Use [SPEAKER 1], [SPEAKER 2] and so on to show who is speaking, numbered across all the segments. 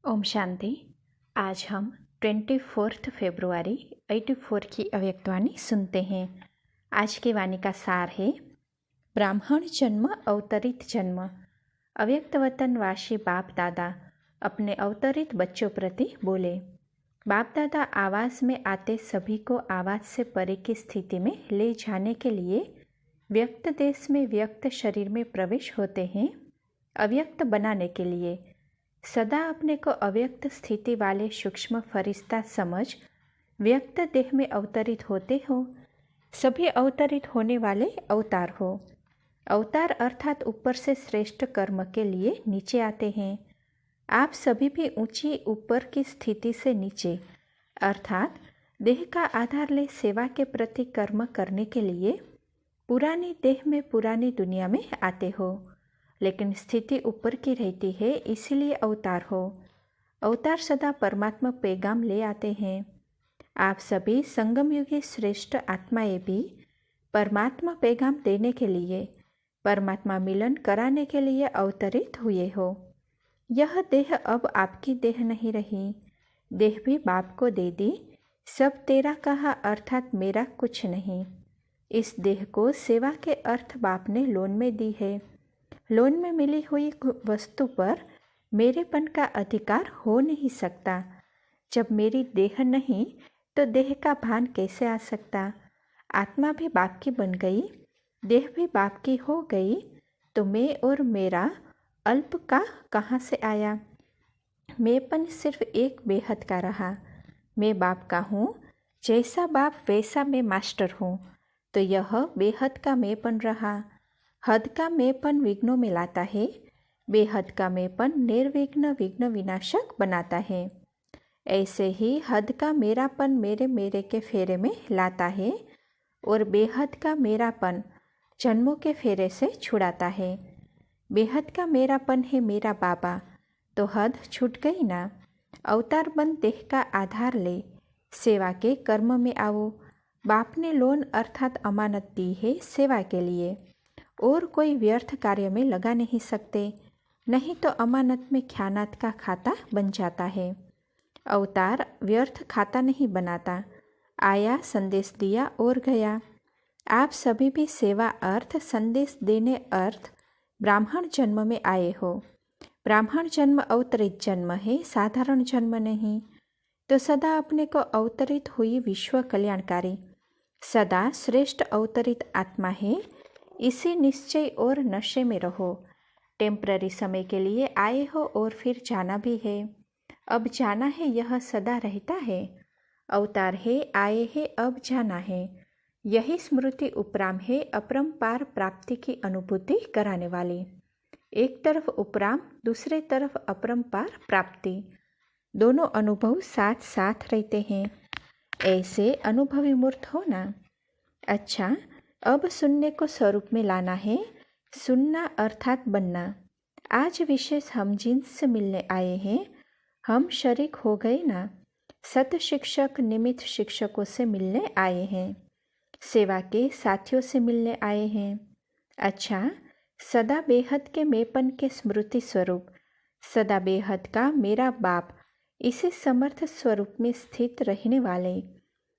[SPEAKER 1] ओम शांति। आज हम 24 फरवरी 84 की अव्यक्तवाणी सुनते हैं। आज की वाणी का सार है ब्राह्मण जन्म अवतरित जन्म। अव्यक्त वतनवासी बाप दादा अपने अवतरित बच्चों प्रति बोले। बाप दादा आवास में आते सभी को आवास से परे की स्थिति में ले जाने के लिए व्यक्त देश में व्यक्त शरीर में प्रवेश होते हैं। अव्यक्त बनाने के लिए सदा अपने को अव्यक्त स्थिति वाले सूक्ष्म फरिश्ता समझ व्यक्त देह में अवतरित होते हो। सभी अवतरित होने वाले अवतार हो। अवतार अर्थात ऊपर से श्रेष्ठ कर्म के लिए नीचे आते हैं। आप सभी भी ऊंची ऊपर की स्थिति से नीचे अर्थात देह का आधार ले सेवा के प्रति कर्म करने के लिए पुरानी देह में पुरानी दुनिया में आते हो, लेकिन स्थिति ऊपर की रहती है, इसीलिए अवतार हो। अवतार सदा परमात्मा पैगाम ले आते हैं। आप सभी संगम युगी श्रेष्ठ आत्माएं भी परमात्मा पैगाम देने के लिए परमात्मा मिलन कराने के लिए अवतरित हुए हो। यह देह अब आपकी देह नहीं रही, देह भी बाप को दे दी। सब तेरा कहा अर्थात मेरा कुछ नहीं। इस देह को सेवा के अर्थ बाप ने लोन में दी है। लोन में मिली हुई वस्तु पर मेरेपन का अधिकार हो नहीं सकता। जब मेरी देह नहीं तो देह का भान कैसे आ सकता। आत्मा भी बाप की बन गई, देह भी बाप की हो गई, तो मैं और मेरा अल्प का कहाँ से आया। मैंपन सिर्फ एक बेहद का रहा। मैं बाप का हूँ, जैसा बाप वैसा मैं मास्टर हूँ, तो यह बेहद का मैंपन रहा। हद का मैंपन विघ्नों में लाता है, बेहद का मैंपन निर्विघ्न विघ्न विनाशक बनाता है। ऐसे ही हद का मेरापन मेरे मेरे के फेरे में लाता है और बेहद का मेरापन जन्मों के फेरे से छुड़ाता है। बेहद का मेरापन है मेरा बाबा, तो हद छूट गई ना। अवतार बन देह का आधार ले सेवा के कर्म में आओ। बाप ने लोन अर्थात अमानत दी है सेवा के लिए, और कोई व्यर्थ कार्य में लगा नहीं सकते, नहीं तो अमानत में ख्यानात का खाता बन जाता है। अवतार व्यर्थ खाता नहीं बनाता, आया संदेश दिया और गया। आप सभी भी सेवा अर्थ संदेश देने अर्थ ब्राह्मण जन्म में आए हो। ब्राह्मण जन्म अवतरित जन्म है, साधारण जन्म नहीं। तो सदा अपने को अवतरित हुई विश्व कल्याणकारी सदा श्रेष्ठ अवतरित आत्मा है, इसी निश्चय और नशे में रहो। टेम्पररी समय के लिए आए हो और फिर जाना भी है। अब जाना है, यह सदा रहता है। अवतार है, आए हैं, अब जाना है। यही स्मृति उपराम है, अपरंपार प्राप्ति की अनुभूति कराने वाली। एक तरफ उपराम, दूसरे तरफ अपरंपार प्राप्ति, दोनों अनुभव साथ साथ रहते हैं। ऐसे अनुभवी मूर्त हो ना। अच्छा, अब सुनने को स्वरूप में लाना है। सुनना अर्थात बनना। आज विशेष हम जिनसे मिलने आए हैं, हम शरीक हो गए ना। सत शिक्षक निमित्त शिक्षकों से मिलने आए हैं, सेवा के साथियों से मिलने आए हैं। अच्छा, सदा बेहद के मेपन के स्मृति स्वरूप सदा बेहद का मेरा बाप इसी समर्थ स्वरूप में स्थित रहने वाले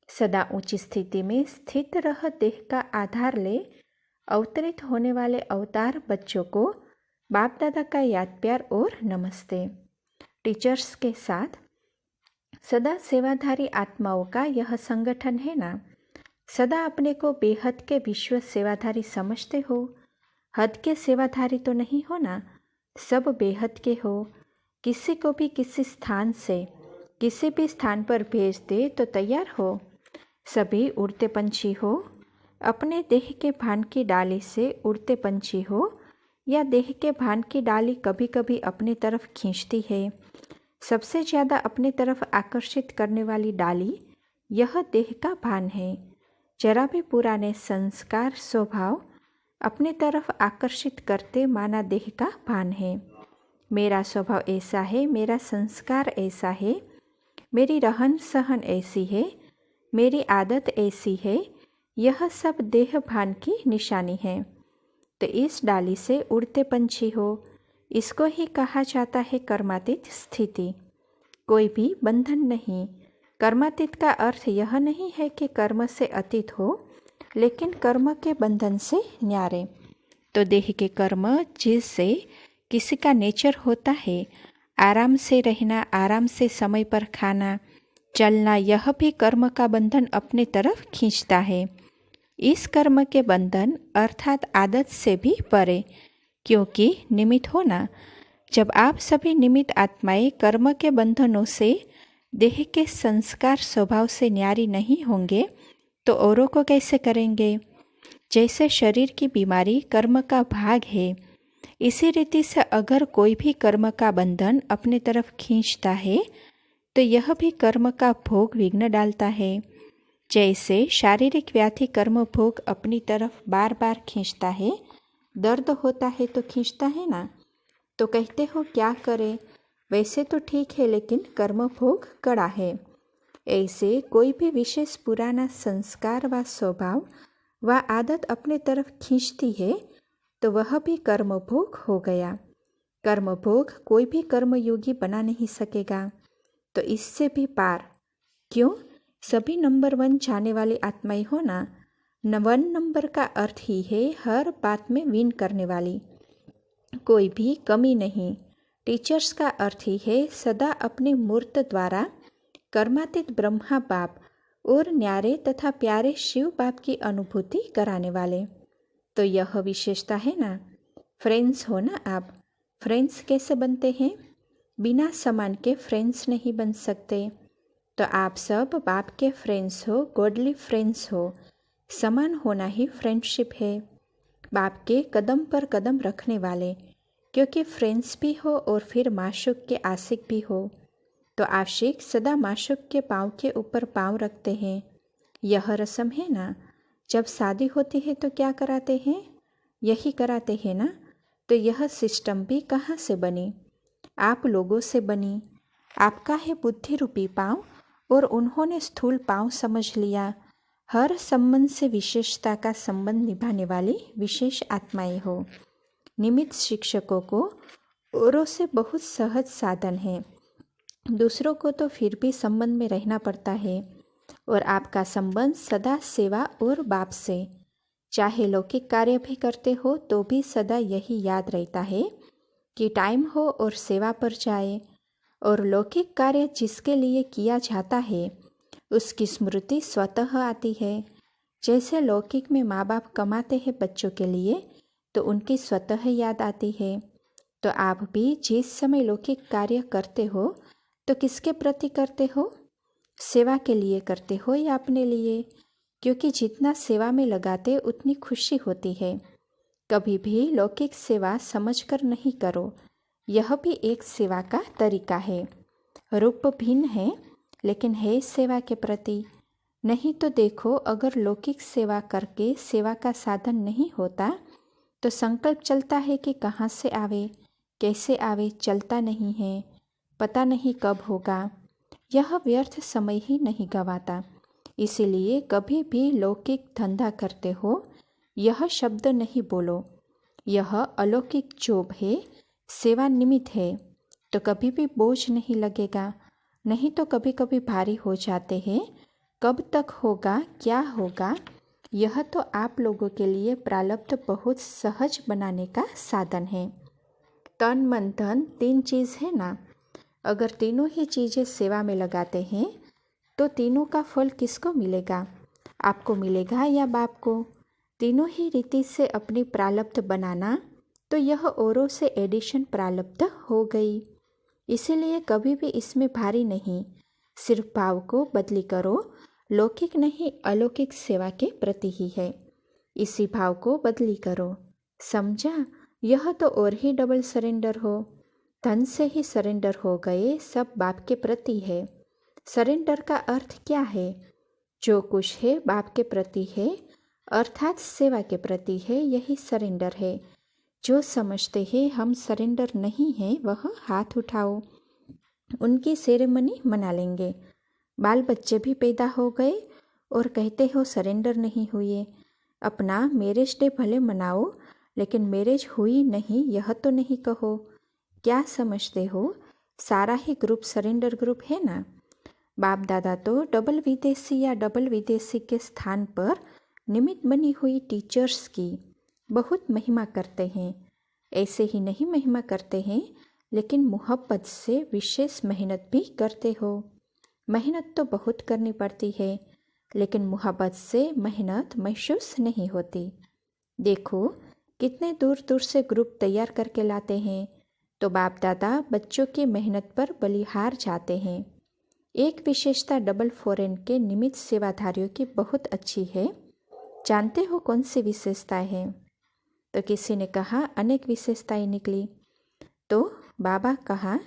[SPEAKER 1] सदा ऊंची स्थिति में स्थित रह देह का आधार ले अवतरित होने वाले अवतार बच्चों को बाप दादा का याद प्यार और नमस्ते। टीचर्स के साथ सदा सेवाधारी आत्माओं का यह संगठन है ना। सदा अपने को बेहद के विश्व सेवाधारी समझते हो। हद के सेवाधारी तो नहीं हो ना, सब बेहद के हो। किसी को भी किसी स्थान से किसी भी स्थान पर भेज दे तो तैयार हो। सभी उड़ते पंछी हो। अपने देह के भान की डाली से उड़ते पंछी हो, या देह के भान की डाली कभी कभी अपनी तरफ खींचती है। सबसे ज़्यादा अपनी तरफ आकर्षित करने वाली डाली यह देह का भान है। जरा भी पुराने संस्कार स्वभाव अपनी तरफ आकर्षित करते माना देह का भान है। मेरा स्वभाव ऐसा है, मेरा संस्कार ऐसा है, मेरी रहन सहन ऐसी है, मेरी आदत ऐसी है, यह सब देह भान की निशानी है। तो इस डाली से उड़ते पंछी हो, इसको ही कहा जाता है कर्मातीत स्थिति। कोई भी बंधन नहीं। कर्मातीत का अर्थ यह नहीं है कि कर्म से अतीत हो, लेकिन कर्म के बंधन से न्यारे। तो देह के कर्म जिससे किसी का नेचर होता है, आराम से रहना, आराम से समय पर खाना, चलना, यह भी कर्म का बंधन अपने तरफ खींचता है। इस कर्म के बंधन अर्थात आदत से भी परे, क्योंकि निमित्त होना। जब आप सभी निमित्त आत्माएं कर्म के बंधनों से, देह के संस्कार स्वभाव से न्यारी नहीं होंगे तो औरों को कैसे करेंगे। जैसे शरीर की बीमारी कर्म का भाग है, इसी रीति से अगर कोई भी कर्म का बंधन अपने तरफ खींचता है तो यह भी कर्म का भोग विघ्न डालता है। जैसे शारीरिक व्याधि कर्म भोग अपनी तरफ बार बार खींचता है, दर्द होता है तो खींचता है ना, तो कहते हो क्या करें, वैसे तो ठीक है लेकिन कर्म भोग कड़ा है। ऐसे कोई भी विशेष पुराना संस्कार व स्वभाव व आदत अपने तरफ खींचती है तो वह भी कर्म भोग हो गया। कर्म भोग कोई भी कर्मयोगी बना नहीं सकेगा। तो इससे भी पार, क्यों, सभी नंबर 1 जाने वाली आत्माएं हो ना। 1 नंबर का अर्थ ही है हर बात में विन करने वाली, कोई भी कमी नहीं। टीचर्स का अर्थ ही है सदा अपने मूर्त द्वारा कर्मातीत ब्रह्मा बाप और न्यारे तथा प्यारे शिव बाप की अनुभूति कराने वाले। तो यह विशेषता है ना। फ्रेंड्स हो ना आप। फ्रेंड्स कैसे बनते हैं? बिना समान के फ्रेंड्स नहीं बन सकते। तो आप सब बाप के फ्रेंड्स हो, गॉडली फ्रेंड्स हो। समान होना ही फ्रेंडशिप है, बाप के कदम पर कदम रखने वाले, क्योंकि फ्रेंड्स भी हो और फिर माशूक के आशिक भी हो। तो आशिक सदा माशूक के पाँव के ऊपर पाँव रखते हैं। यह रस्म है ना। जब शादी होती है तो क्या कराते हैं? यही कराते हैं ना। तो यह सिस्टम भी कहाँ से बनी? आप लोगों से बनी। आपका है बुद्धि रूपी पाँव और उन्होंने स्थूल पाँव समझ लिया। हर संबंध से विशेषता का संबंध निभाने वाली विशेष आत्माएं हो। निमित्त शिक्षकों को औरों से बहुत सहज साधन है, दूसरों को तो फिर भी संबंध में रहना पड़ता है। और आपका संबंध सदा सेवा और बाप से, चाहे लौकिक कार्य भी करते हो तो भी सदा यही याद रहता है कि टाइम हो और सेवा पर जाए। और लौकिक कार्य जिसके लिए किया जाता है उसकी स्मृति स्वतः आती है। जैसे लौकिक में माँ बाप कमाते हैं बच्चों के लिए तो उनकी स्वतः याद आती है। तो आप भी जिस समय लौकिक कार्य करते हो तो किसके प्रति करते हो? सेवा के लिए करते हो या अपने लिए? क्योंकि जितना सेवा में लगाते उतनी खुशी होती है। कभी भी लौकिक सेवा समझकर नहीं करो, यह भी एक सेवा का तरीका है। रूप भिन्न है लेकिन है सेवा के प्रति। नहीं तो देखो, अगर लौकिक सेवा करके सेवा का साधन नहीं होता तो संकल्प चलता है कि कहाँ से आवे, कैसे आवे, चलता नहीं है, पता नहीं कब होगा। यह व्यर्थ समय ही नहीं गवाता। इसीलिए कभी भी लौकिक धंधा करते हो यह शब्द नहीं बोलो। यह अलौकिक जॉब है, सेवा निमित्त है, तो कभी भी बोझ नहीं लगेगा। नहीं तो कभी कभी भारी हो जाते हैं। कब तक होगा, क्या होगा, यह तो आप लोगों के लिए प्रारब्ध बहुत सहज बनाने का साधन है। तन मन धन 3 चीज़ है ना। अगर तीनों ही चीज़ें सेवा में लगाते हैं तो तीनों का फल किसको मिलेगा? आपको मिलेगा या बाप को? तीनों ही रीति से अपनी प्रारब्ध बनाना, तो यह औरों से एडिशन प्रारब्ध हो गई। इसीलिए कभी भी इसमें भारी नहीं, सिर्फ भाव को बदली करो। लौकिक नहीं, अलौकिक सेवा के प्रति ही है, इसी भाव को बदली करो। समझा? यह तो और ही डबल सरेंडर हो। धन से ही सरेंडर हो गए, सब बाप के प्रति है। सरेंडर का अर्थ क्या है? जो कुछ है बाप के प्रति है, अर्थात सेवा के प्रति है, यही सरेंडर है। जो समझते हैं हम सरेंडर नहीं हैं वह हाथ उठाओ, उनकी सेरेमनी मना लेंगे। बाल बच्चे भी पैदा हो गए और कहते हो सरेंडर नहीं हुए। अपना मैरिज डे भले मनाओ लेकिन मैरिज हुई नहीं यह तो नहीं कहो। क्या समझते हो? सारा ही ग्रुप सरेंडर ग्रुप है ना। बाप दादा तो डबल विदेशी या डबल विदेशी के स्थान पर निमित्त बनी हुई टीचर्स की बहुत महिमा करते हैं। ऐसे ही नहीं महिमा करते हैं, लेकिन मोहब्बत से विशेष मेहनत भी करते हो। मेहनत तो बहुत करनी पड़ती है, लेकिन मोहब्बत से मेहनत महसूस नहीं होती। देखो कितने दूर दूर से ग्रुप तैयार करके लाते हैं, तो बाप दादा बच्चों की मेहनत पर बलिहार जाते हैं। एक विशेषता डबल फॉरेन के निमित्त सेवाधारियों की बहुत अच्छी है। जानते हो कौन सी विशेषता है? तो किसी ने कहा अनेक विशेषताएं निकली। तो बाबा कहा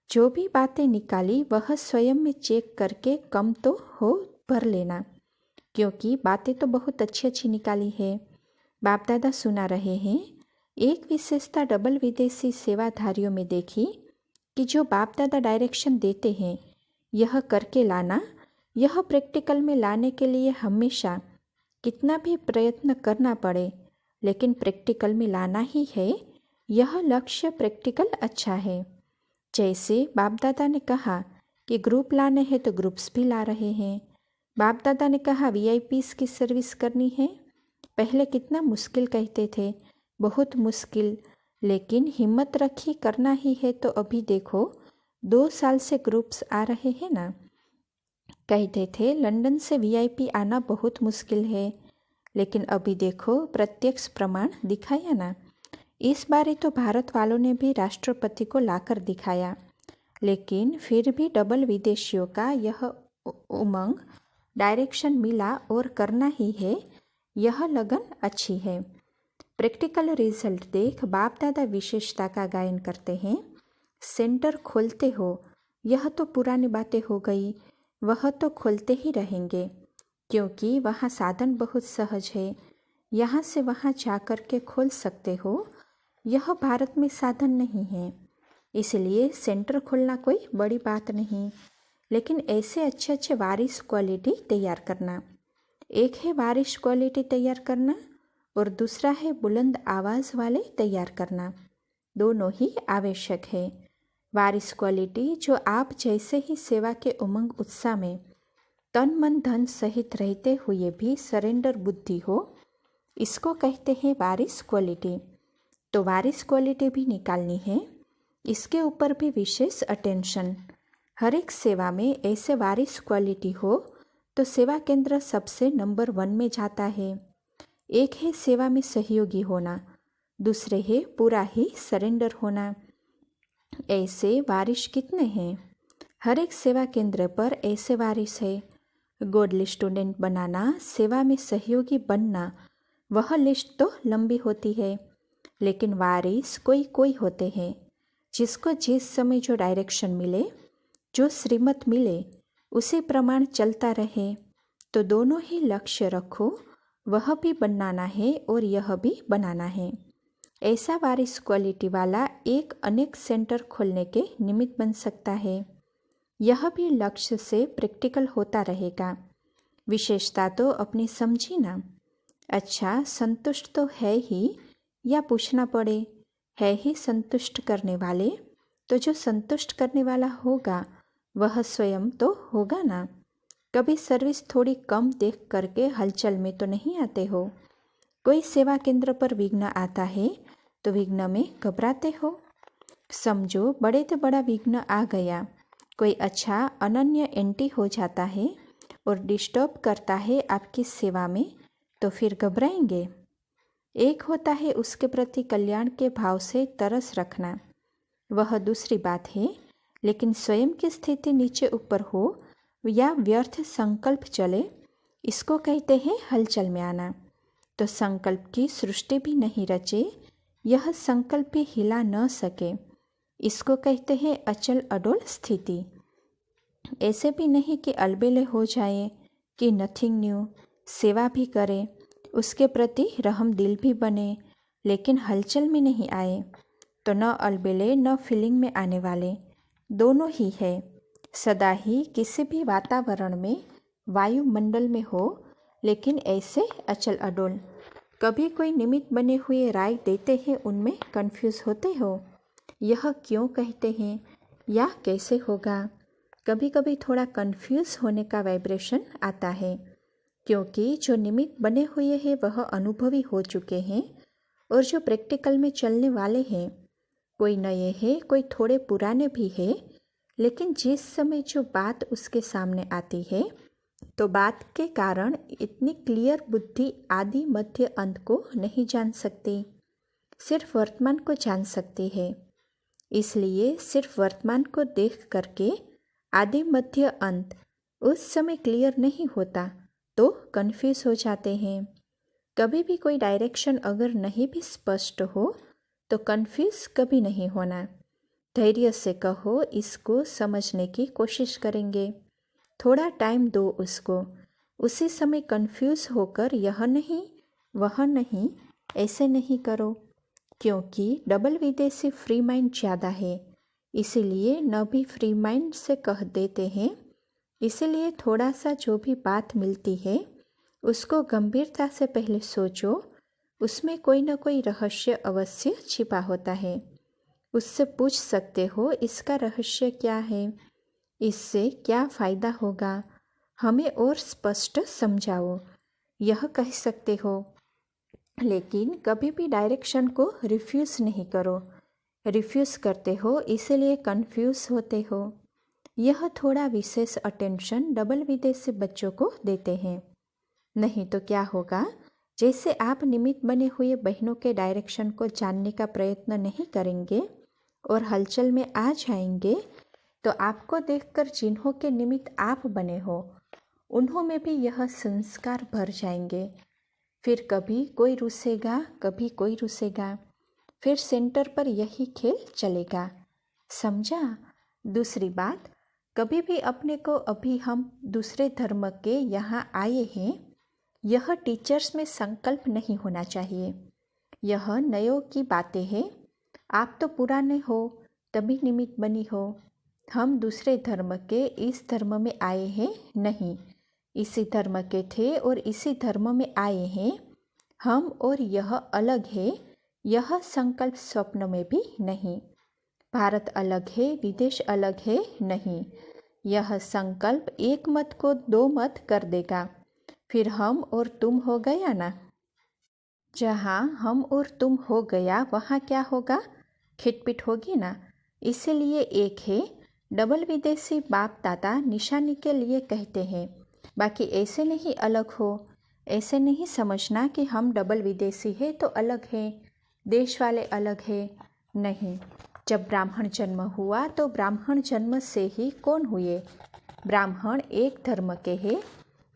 [SPEAKER 1] जो भी बातें निकाली वह स्वयं में चेक करके कम तो हो भर लेना, क्योंकि बातें तो बहुत अच्छी अच्छी निकाली है। बाप दादा सुना रहे हैं। एक विशेषता डबल विदेशी सेवाधारियों में देखी कि जो बाप दादा डायरेक्शन देते हैं यह करके लाना, यह प्रैक्टिकल में लाने के लिए हमेशा कितना भी प्रयत्न करना पड़े, लेकिन प्रैक्टिकल में लाना ही है, यह लक्ष्य प्रैक्टिकल अच्छा है। जैसे बाप दादा ने कहा कि ग्रुप लाने हैं तो ग्रुप्स भी ला रहे हैं। बाप दादा ने कहा वीआईपीस की सर्विस करनी है। पहले कितना मुश्किल कहते थे, बहुत मुश्किल, लेकिन हिम्मत रखी करना ही है। तो अभी देखो 2 साल से ग्रुप्स आ रहे हैं ना। कहते थे लंदन से वीआईपी आना बहुत मुश्किल है, लेकिन अभी देखो प्रत्यक्ष प्रमाण दिखाया ना। इस बार तो भारत वालों ने भी राष्ट्रपति को लाकर दिखाया, लेकिन फिर भी डबल विदेशियों का यह उमंग, डायरेक्शन मिला और करना ही है, यह लगन अच्छी है। प्रैक्टिकल रिजल्ट देख बाप दादा विशेषता का गायन करते हैं। सेंटर खोलते हो, यह तो पुरानी बातें हो गई, वह तो खोलते ही रहेंगे, क्योंकि वहाँ साधन बहुत सहज है। यहाँ से वहाँ जा कर के खोल सकते हो। यह भारत में साधन नहीं है, इसलिए सेंटर खोलना कोई बड़ी बात नहीं, लेकिन ऐसे अच्छे अच्छे वारिस क्वालिटी तैयार करना। एक है वारिस क्वालिटी तैयार करना और दूसरा है बुलंद आवाज़ वाले तैयार करना। दोनों ही आवश्यक है। वारिस क्वालिटी जो आप जैसे ही सेवा के उमंग उत्साह में तन मन धन सहित रहते हुए भी सरेंडर बुद्धि हो, इसको कहते हैं वारिस क्वालिटी। तो वारिस क्वालिटी भी निकालनी है, इसके ऊपर भी विशेष अटेंशन। हर एक सेवा में ऐसे वारिस क्वालिटी हो तो सेवा केंद्र सबसे नंबर 1 में जाता है। एक है सेवा में सहयोगी होना, दूसरे है पूरा ही सरेंडर होना। ऐसे वारिस कितने हैं? हर एक सेवा केंद्र पर ऐसे वारिस है। गोड स्टूडेंट बनाना, सेवा में सहयोगी बनना, वह लिस्ट तो लंबी होती है, लेकिन वारिस कोई कोई होते हैं जिसको जिस समय जो डायरेक्शन मिले, जो श्रीमत मिले, उसी प्रमाण चलता रहे। तो दोनों ही लक्ष्य रखो, वह भी बनाना है और यह भी बनाना है। ऐसा वारिस क्वालिटी वाला एक अनेक सेंटर खोलने के निमित्त बन सकता है। यह भी लक्ष्य से प्रैक्टिकल होता रहेगा। विशेषता तो अपनी समझी ना। अच्छा, संतुष्ट तो है ही, या पूछना पड़े है ही संतुष्ट करने वाले? तो जो संतुष्ट करने वाला होगा वह स्वयं तो होगा ना। कभी सर्विस थोड़ी कम देख करके हलचल में तो नहीं आते हो। कोई सेवा केंद्र पर विघ्न आता है तो विघ्न में घबराते हो। समझो बड़े से बड़ा विघ्न आ गया, कोई अच्छा अनन्य एंटी हो जाता है और डिस्टर्ब करता है आपकी सेवा में, तो फिर घबराएंगे। एक होता है उसके प्रति कल्याण के भाव से तरस रखना, वह दूसरी बात है, लेकिन स्वयं की स्थिति नीचे ऊपर हो या व्यर्थ संकल्प चले, इसको कहते हैं हलचल में आना। तो संकल्प की सृष्टि भी नहीं रचे, यह संकल्प भी हिला न सके, इसको कहते हैं अचल अडोल स्थिति। ऐसे भी नहीं कि अलबेले हो जाए कि नथिंग न्यू, सेवा भी करे, उसके प्रति रहम दिल भी बने, लेकिन हलचल में नहीं आए, तो न अलबेले न फीलिंग में आने वाले, दोनों ही है। सदा ही किसी भी वातावरण में, वायुमंडल में हो, लेकिन ऐसे अचल अडोल। कभी कोई निमित्त बने हुए राय देते हैं, उनमें कंफ्यूज होते हो, यह क्यों कहते हैं, या कैसे होगा। कभी कभी थोड़ा कंफ्यूज होने का वाइब्रेशन आता है, क्योंकि जो निमित्त बने हुए हैं वह अनुभवी हो चुके हैं और जो प्रैक्टिकल में चलने वाले हैं, कोई नए हैं, कोई थोड़े पुराने भी हैं, लेकिन जिस समय जो बात उसके सामने आती है तो बात के कारण इतनी क्लियर बुद्धि आदि मध्य अंत को नहीं जान सकती, सिर्फ वर्तमान को जान सकती है। इसलिए सिर्फ वर्तमान को देख करके आदि मध्य अंत उस समय क्लियर नहीं होता तो कंफ्यूज हो जाते हैं। कभी भी कोई डायरेक्शन अगर नहीं भी स्पष्ट हो तो कंफ्यूज कभी नहीं होना। धैर्य से कहो, इसको समझने की कोशिश करेंगे, थोड़ा टाइम दो उसको। उसी समय कंफ्यूज होकर यह नहीं वह नहीं ऐसे नहीं करो, क्योंकि डबल विदेशी फ्री माइंड ज़्यादा है, इसीलिए न भी फ्री माइंड से कह देते हैं। इसीलिए थोड़ा सा जो भी बात मिलती है उसको गंभीरता से पहले सोचो, उसमें कोई न कोई रहस्य अवश्य छिपा होता है। उससे पूछ सकते हो, इसका रहस्य क्या है, इससे क्या फ़ायदा होगा, हमें और स्पष्ट समझाओ, यह कह सकते हो। लेकिन कभी भी डायरेक्शन को रिफ्यूज़ नहीं करो। रिफ्यूज़ करते हो इसीलिए कंफ्यूज होते हो। यह थोड़ा विशेष अटेंशन डबल विदेशी बच्चों को देते हैं। नहीं तो क्या होगा, जैसे आप निमित्त बने हुए बहनों के डायरेक्शन को जानने का प्रयत्न नहीं करेंगे और हलचल में आ जाएंगे तो आपको देखकर जिन्हों के निमित्त आप बने हो उन्हों में भी यह संस्कार भर जाएंगे। फिर कभी कोई रुसेगा, कभी कोई रुसेगा, फिर सेंटर पर यही खेल चलेगा। समझा। दूसरी बात, कभी भी अपने को अभी हम दूसरे धर्म के यहाँ आए हैं, यह टीचर्स में संकल्प नहीं होना चाहिए। यह नयों की बातें हैं। आप तो पुराने हो तभी निमित्त बनी हो। हम दूसरे धर्म के इस धर्म में आए हैं नहीं, इसी धर्म के थे और इसी धर्म में आए हैं हम, और यह अलग है, यह संकल्प स्वप्न में भी नहीं। भारत अलग है, विदेश अलग है नहीं, यह संकल्प एक मत को दो मत कर देगा, फिर हम और तुम हो गया ना। जहाँ हम और तुम हो गया वहाँ क्या होगा, खिटपिट होगी ना। इसीलिए एक है। डबल विदेशी बाप दादा निशानी के लिए कहते हैं, बाकी ऐसे नहीं अलग हो। ऐसे नहीं समझना कि हम डबल विदेशी है तो अलग है, देश वाले अलग है, नहीं। जब ब्राह्मण जन्म हुआ तो ब्राह्मण जन्म से ही कौन हुए, ब्राह्मण एक धर्म के हैं,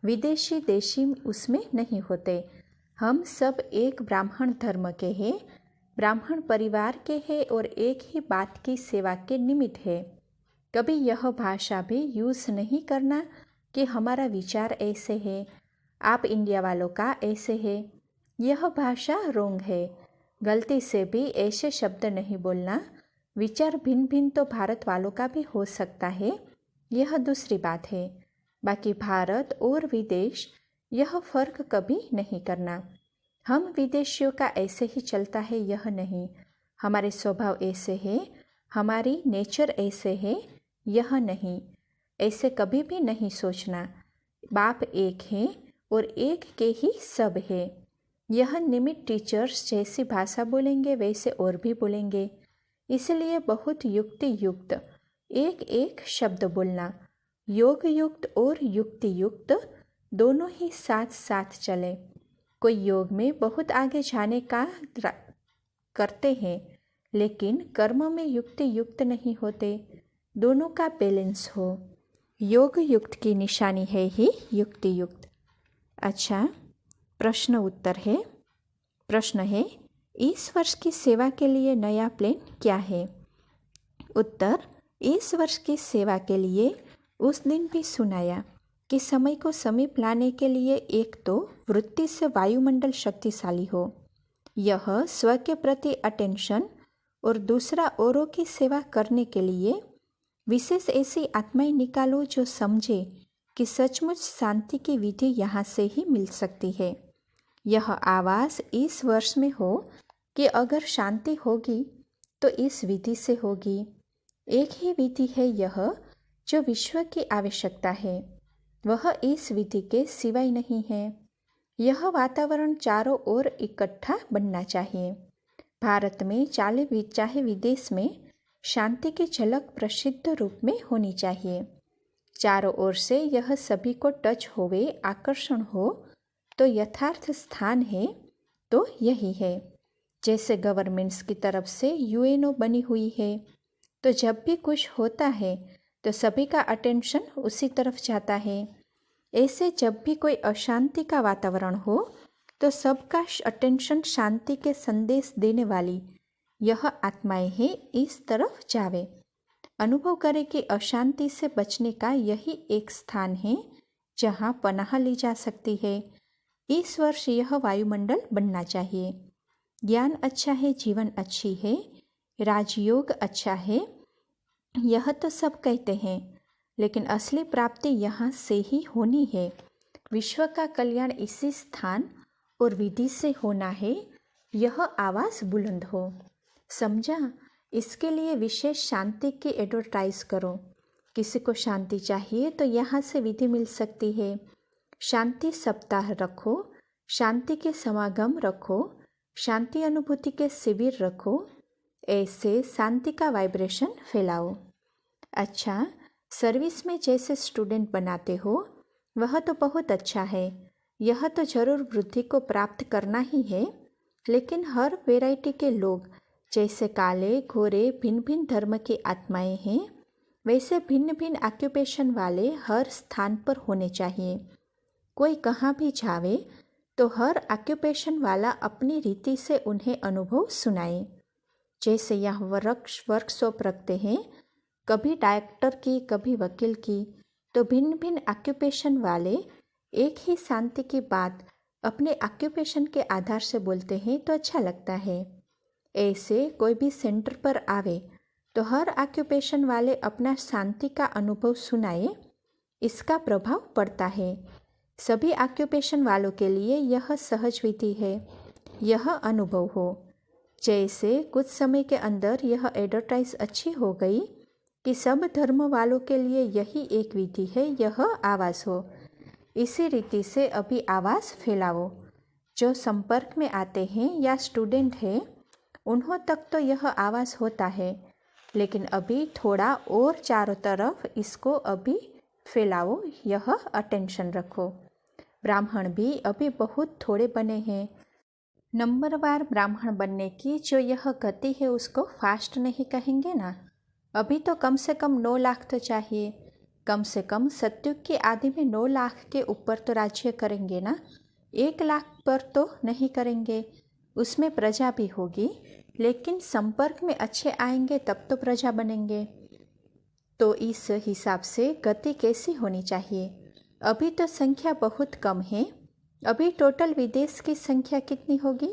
[SPEAKER 1] विदेशी देशी उसमें नहीं होते। हम सब एक ब्राह्मण धर्म के हैं, ब्राह्मण परिवार के हैं और एक ही बात की सेवा के निमित्त है। कभी यह भाषा भी यूज़ नहीं करना कि हमारा विचार ऐसे है, आप इंडिया वालों का ऐसे है, यह भाषा रोंग है। गलती से भी ऐसे शब्द नहीं बोलना। विचार भिन्न भिन्न तो भारत वालों का भी हो सकता है, यह दूसरी बात है। बाकी भारत और विदेश यह फ़र्क कभी नहीं करना। हम विदेशियों का ऐसे ही चलता है यह नहीं, हमारे स्वभाव ऐसे है, हमारी नेचर ऐसे है, यह नहीं। ऐसे कभी भी नहीं सोचना। बाप एक है और एक के ही सब है। यह निमित्त टीचर्स जैसी भाषा बोलेंगे वैसे और भी बोलेंगे, इसलिए बहुत युक्ति युक्त एक एक शब्द बोलना। योग युक्त और युक्ति युक्त दोनों ही साथ साथ चले। कोई योग में बहुत आगे जाने का करते हैं, लेकिन कर्म में युक्ति युक्त नहीं होते। दोनों का बैलेंस हो। योग युक्त की निशानी है ही युक्ति युक्त। अच्छा, प्रश्न उत्तर है। प्रश्न है, इस वर्ष की सेवा के लिए नया प्लान क्या है। उत्तर, इस वर्ष की सेवा के लिए उस दिन भी सुनाया कि समय को समीप लाने के लिए एक तो वृत्ति से वायुमंडल शक्तिशाली हो, यह स्व के प्रति अटेंशन, और दूसरा औरों की सेवा करने के लिए विशेष ऐसी आत्माएं निकालो जो समझे कि सचमुच शांति की विधि यहाँ से ही मिल सकती है। यह आवाज़ इस वर्ष में हो कि अगर शांति होगी तो इस विधि से होगी। एक ही विधि है यह जो विश्व की आवश्यकता है, वह इस विधि के सिवाय नहीं है। यह वातावरण चारों ओर इकट्ठा बनना चाहिए। भारत में चाहे विदेश में शांति की झलक प्रसिद्ध रूप में होनी चाहिए। चारों ओर से यह सभी को टच होवे, आकर्षण हो, तो यथार्थ स्थान है तो यही है। जैसे गवर्नमेंट्स की तरफ से यूएनओ बनी हुई है, तो जब भी कुछ होता है तो सभी का अटेंशन उसी तरफ जाता है। ऐसे जब भी कोई अशांति का वातावरण हो तो सबका अटेंशन शांति के संदेश देने वाली यह आत्माएं हैं इस तरफ जावे। अनुभव करें कि अशांति से बचने का यही एक स्थान है जहाँ पनाह ली जा सकती है। इस वर्ष यह वायुमंडल बनना चाहिए। ज्ञान अच्छा है, जीवन अच्छी है, राजयोग अच्छा है, यह तो सब कहते हैं, लेकिन असली प्राप्ति यहाँ से ही होनी है। विश्व का कल्याण इसी स्थान और विधि से होना है। यह आवाज़ बुलंद हो। समझा? इसके लिए विशेष शांति की एडवर्टाइज करो। किसी को शांति चाहिए तो यहाँ से विधि मिल सकती है। शांति सप्ताह रखो, शांति के समागम रखो, शांति अनुभूति के शिविर रखो। ऐसे शांति का वाइब्रेशन फैलाओ। अच्छा, सर्विस में जैसे स्टूडेंट बनाते हो वह तो बहुत अच्छा है। यह तो जरूर वृद्धि को प्राप्त करना ही है, लेकिन हर वैरायटी के लोग, जैसे काले गोरे भिन्न भिन्न धर्म की आत्माएं हैं, वैसे भिन्न भिन्न ऑक्यूपेशन वाले हर स्थान पर होने चाहिए। कोई कहाँ भी जावे तो हर ऑक्यूपेशन वाला अपनी रीति से उन्हें अनुभव सुनाए। जैसे यहाँ वर्कशॉप रखते हैं, कभी डायरेक्टर की, कभी वकील की, तो भिन्न भिन्न ऑक्यूपेशन वाले एक ही शांति की बात अपने ऑक्यूपेशन के आधार से बोलते हैं तो अच्छा लगता है। ऐसे कोई भी सेंटर पर आवे तो हर ऑक्यूपेशन वाले अपना शांति का अनुभव सुनाए, इसका प्रभाव पड़ता है। सभी ऑक्यूपेशन वालों के लिए यह सहज विधि है, यह अनुभव हो। जैसे कुछ समय के अंदर यह एडवर्टाइज अच्छी हो गई कि सब धर्म वालों के लिए यही एक विधि है, यह आवाज़ हो। इसी रीति से अभी आवाज़ फैलाओ। जो संपर्क में आते हैं या स्टूडेंट हैं, उन्हों तक तो यह आवाज़ होता है, लेकिन अभी थोड़ा और चारों तरफ इसको अभी फैलाओ, यह अटेंशन रखो। ब्राह्मण भी अभी बहुत थोड़े बने हैं। नंबरवार ब्राह्मण बनने की जो यह गति है उसको फास्ट नहीं कहेंगे ना। अभी तो कम से कम 9 लाख तो चाहिए। कम से कम सतयुग की आदि में 9 लाख के ऊपर तो राज्य करेंगे ना। 1 लाख पर तो नहीं करेंगे, उसमें प्रजा भी होगी, लेकिन संपर्क में अच्छे आएंगे तब तो प्रजा बनेंगे। तो इस हिसाब से गति कैसी होनी चाहिए? अभी तो संख्या बहुत कम है। अभी टोटल विदेश की संख्या कितनी होगी?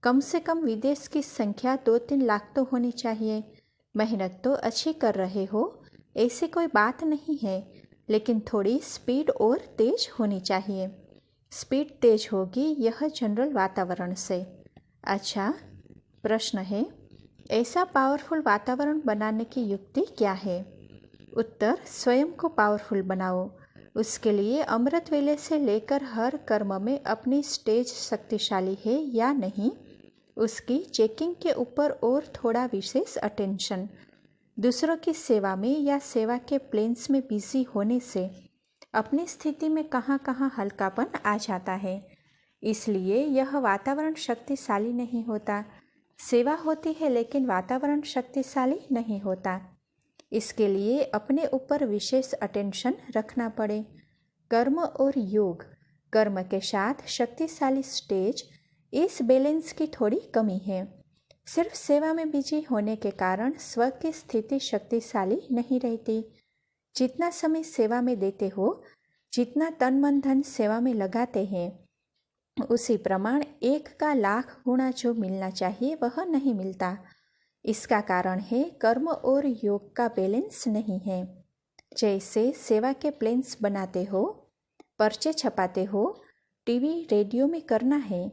[SPEAKER 1] कम से कम विदेश की संख्या 2-3 लाख तो होनी चाहिए। मेहनत तो अच्छी कर रहे हो, ऐसी कोई बात नहीं है, लेकिन थोड़ी स्पीड और तेज होनी चाहिए। स्पीड तेज होगी यह जनरल वातावरण से। अच्छा, प्रश्न है, ऐसा पावरफुल वातावरण बनाने की युक्ति क्या है? उत्तर, स्वयं को पावरफुल बनाओ। उसके लिए अमृत वेले से लेकर हर कर्म में अपनी स्टेज शक्तिशाली है या नहीं, उसकी चेकिंग के ऊपर और थोड़ा विशेष अटेंशन। दूसरों की सेवा में या सेवा के प्लेन्स में बिजी होने से अपनी स्थिति में कहाँ कहाँ हल्कापन आ जाता है, इसलिए यह वातावरण शक्तिशाली नहीं होता। सेवा होती है लेकिन वातावरण शक्तिशाली नहीं होता। इसके लिए अपने ऊपर विशेष अटेंशन रखना पड़े। कर्म और योग, कर्म के साथ शक्तिशाली स्टेज, इस बैलेंस की थोड़ी कमी है। सिर्फ सेवा में बिजी होने के कारण स्व की स्थिति शक्तिशाली नहीं रहती। जितना समय सेवा में देते हो, जितना तन मन धन सेवा में लगाते हैं, उसी प्रमाण 1 का लाख गुना जो मिलना चाहिए वह नहीं मिलता। इसका कारण है कर्म और योग का बैलेंस नहीं है। जैसे सेवा के प्लेन्स बनाते हो, पर्चे छपाते हो, टीवी रेडियो में करना है,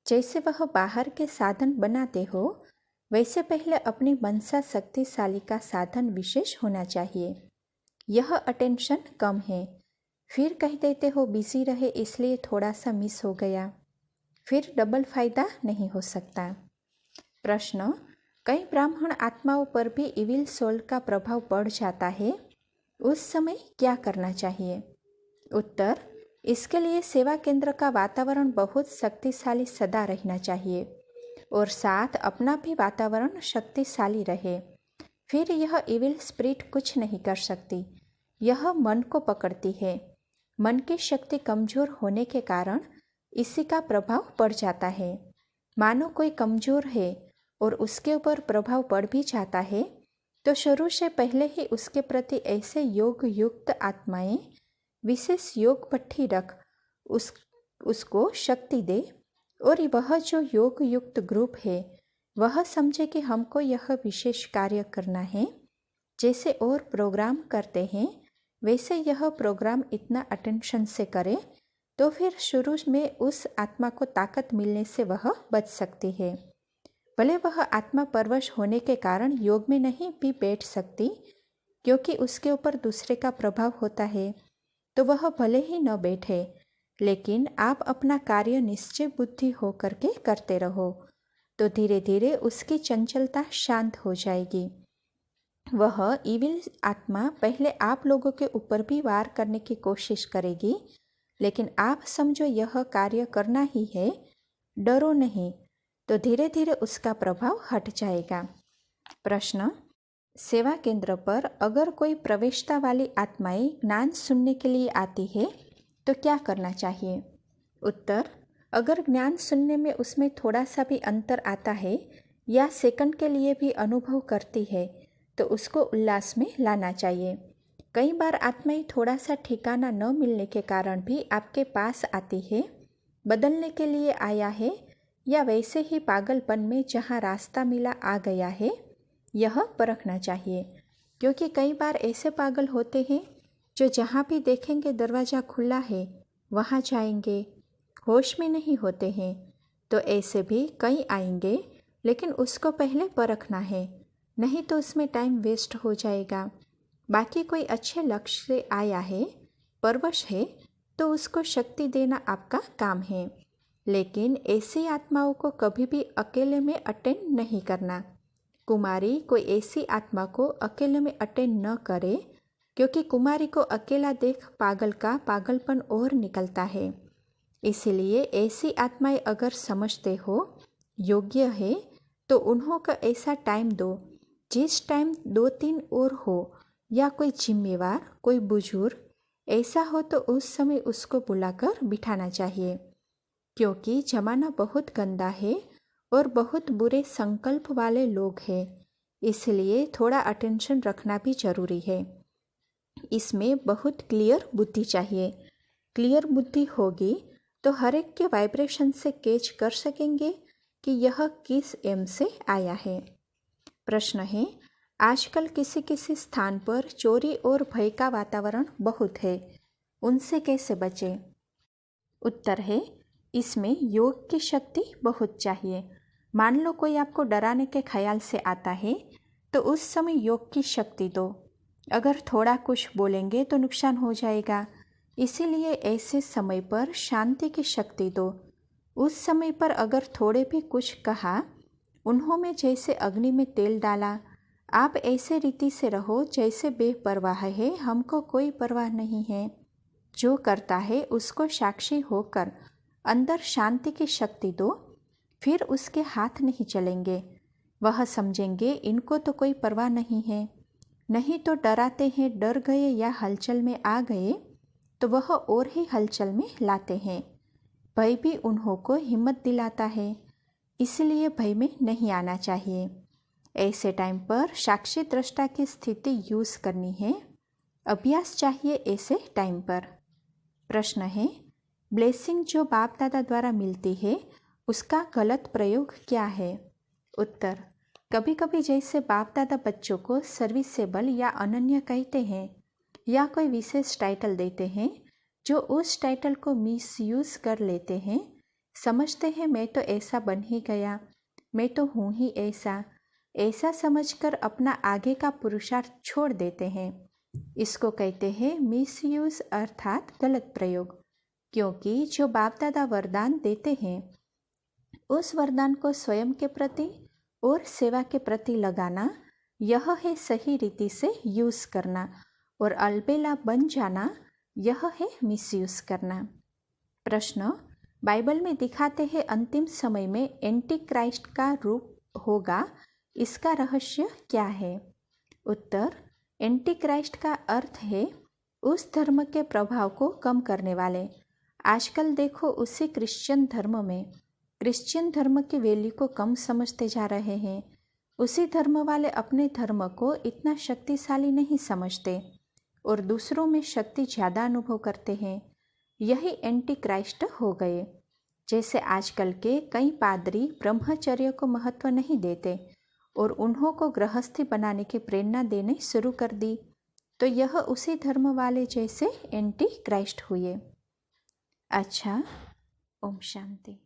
[SPEAKER 1] जैसे वह बाहर के साधन बनाते हो, वैसे पहले अपनी मनसा शक्तिशाली का साधन विशेष होना चाहिए। यह अटेंशन कम है, फिर कह देते हो बिजी रहे इसलिए थोड़ा सा मिस हो गया, फिर डबल फायदा नहीं हो सकता। प्रश्न, कई ब्राह्मण आत्माओं पर भी इविल सोल का प्रभाव पड़ जाता है, उस समय क्या करना चाहिए? उत्तर, इसके लिए सेवा केंद्र का वातावरण बहुत शक्तिशाली सदा रहना चाहिए और साथ अपना भी वातावरण शक्तिशाली रहे। फिर यह इविल स्पिरिट कुछ नहीं कर सकती। यह मन को पकड़ती है। मन की शक्ति कमजोर होने के कारण इसी का प्रभाव पड़ जाता है। मानो कोई कमजोर है और उसके ऊपर प्रभाव पड़ भी जाता है तो शुरू से पहले ही उसके प्रति ऐसे योग युक्त आत्माएं विशेष योग पट्टी रख उसको शक्ति दे और वह जो योग युक्त ग्रुप है वह समझे कि हमको यह विशेष कार्य करना है। जैसे और प्रोग्राम करते हैं वैसे यह प्रोग्राम इतना अटेंशन से करे तो फिर शुरू में उस आत्मा को ताकत मिलने से वह बच सकती है। भले वह आत्मा परवश होने के कारण योग में नहीं भी बैठ सकती क्योंकि उसके ऊपर दूसरे का प्रभाव होता है, तो वह भले ही न बैठे, लेकिन आप अपना कार्य निश्चय बुद्धि हो करके करते रहो तो धीरे धीरे उसकी चंचलता शांत हो जाएगी। वह इविल आत्मा पहले आप लोगों के ऊपर भी वार करने की कोशिश करेगी, लेकिन आप समझो यह कार्य करना ही है, डरो नहीं, तो धीरे धीरे उसका प्रभाव हट जाएगा। प्रश्न, सेवा केंद्र पर अगर कोई प्रवेशता वाली आत्माएं ज्ञान सुनने के लिए आती है तो क्या करना चाहिए? उत्तर, अगर ज्ञान सुनने में उसमें थोड़ा सा भी अंतर आता है या सेकंड के लिए भी अनुभव करती है तो उसको उल्लास में लाना चाहिए। कई बार आत्माएं थोड़ा सा ठिकाना न मिलने के कारण भी आपके पास आती है, बदलने के लिए आया है या वैसे ही पागलपन में जहाँ रास्ता मिला आ गया है, यह परखना चाहिए। क्योंकि कई बार ऐसे पागल होते हैं जो जहाँ भी देखेंगे दरवाज़ा खुला है वहाँ जाएंगे, होश में नहीं होते हैं। तो ऐसे भी कई आएंगे, लेकिन उसको पहले परखना है, नहीं तो उसमें टाइम वेस्ट हो जाएगा। बाकी कोई अच्छे लक्ष्य से आया है, परवश है, तो उसको शक्ति देना आपका काम है। लेकिन ऐसी आत्माओं को कभी भी अकेले में अटेंड नहीं करना। कुमारी कोई ऐसी आत्मा को अकेले में अटेंड न करे, क्योंकि कुमारी को अकेला देख पागल का पागलपन और निकलता है। इसलिए ऐसी आत्माएं अगर समझते हो योग्य है तो उन्हों का ऐसा टाइम दो जिस टाइम 2-3 और हो, या कोई जिम्मेवार कोई बुजुर्ग ऐसा हो तो उस समय उसको बुलाकर बिठाना चाहिए। क्योंकि जमाना बहुत गंदा है और बहुत बुरे संकल्प वाले लोग हैं, इसलिए थोड़ा अटेंशन रखना भी जरूरी है। इसमें बहुत क्लियर बुद्धि चाहिए। क्लियर बुद्धि होगी तो हर एक के वाइब्रेशन से कैच कर सकेंगे कि यह किस एम से आया है। प्रश्न है, आजकल किसी किसी स्थान पर चोरी और भय का वातावरण बहुत है, उनसे कैसे बचें? उत्तर है, इसमें योग की शक्ति बहुत चाहिए। मान लो कोई आपको डराने के ख्याल से आता है तो उस समय योग की शक्ति दो। अगर थोड़ा कुछ बोलेंगे तो नुकसान हो जाएगा, इसीलिए ऐसे समय पर शांति की शक्ति दो। उस समय पर अगर थोड़े भी कुछ कहा, उन्हों में जैसे अग्नि में तेल डाला। आप ऐसे रीति से रहो जैसे बेपरवाह है, हमको कोई परवाह नहीं है। जो करता है उसको साक्षी होकर अंदर शांति की शक्ति दो, फिर उसके हाथ नहीं चलेंगे। वह समझेंगे इनको तो कोई परवाह नहीं है। नहीं तो डराते हैं, डर गए या हलचल में आ गए तो वह और ही हलचल में लाते हैं। भय भी उन्हों को हिम्मत दिलाता है, इसलिए भय में नहीं आना चाहिए। ऐसे टाइम पर साक्षी दृष्टा की स्थिति यूज़ करनी है। अभ्यास चाहिए ऐसे टाइम पर। प्रश्न है, ब्लेसिंग जो बाप दादा द्वारा मिलती है उसका गलत प्रयोग क्या है? उत्तर, कभी कभी जैसे बाप दादा बच्चों को सर्विसेबल या अनन्य कहते हैं या कोई विशेष टाइटल देते हैं, जो उस टाइटल को मिसयूज़ कर लेते हैं। समझते हैं मैं तो ऐसा बन ही गया, मैं तो हूँ ही ऐसा, ऐसा समझकर अपना आगे का पुरुषार्थ छोड़ देते हैं। इसको कहते हैं मिसयूज अर्थात गलत प्रयोग। क्योंकि जो बाप दादा वरदान देते हैं उस वरदान को स्वयं के प्रति और सेवा के प्रति लगाना, यह है सही रीति से यूज करना, और अलबेला बन जाना यह है मिसयूज करना। प्रश्न, बाइबल में दिखाते हैं अंतिम समय में एंटी क्राइस्ट का रूप होगा, इसका रहस्य क्या है? उत्तर, एंटी क्राइस्ट का अर्थ है उस धर्म के प्रभाव को कम करने वाले। आजकल देखो उसी क्रिश्चियन धर्म की वैल्यू को कम समझते जा रहे हैं। उसी धर्म वाले अपने धर्म को इतना शक्तिशाली नहीं समझते और दूसरों में शक्ति ज़्यादा अनुभव करते हैं। यही एंटी क्राइस्ट हो गए। जैसे आजकल के कई पादरी ब्रह्मचर्य को महत्व नहीं देते और उन्हों को गृहस्थी बनाने की प्रेरणा देने शुरू कर दी, तो यह उसी धर्म वाले जैसे एंटी क्राइस्ट हुए। अच्छा, ओम शांति।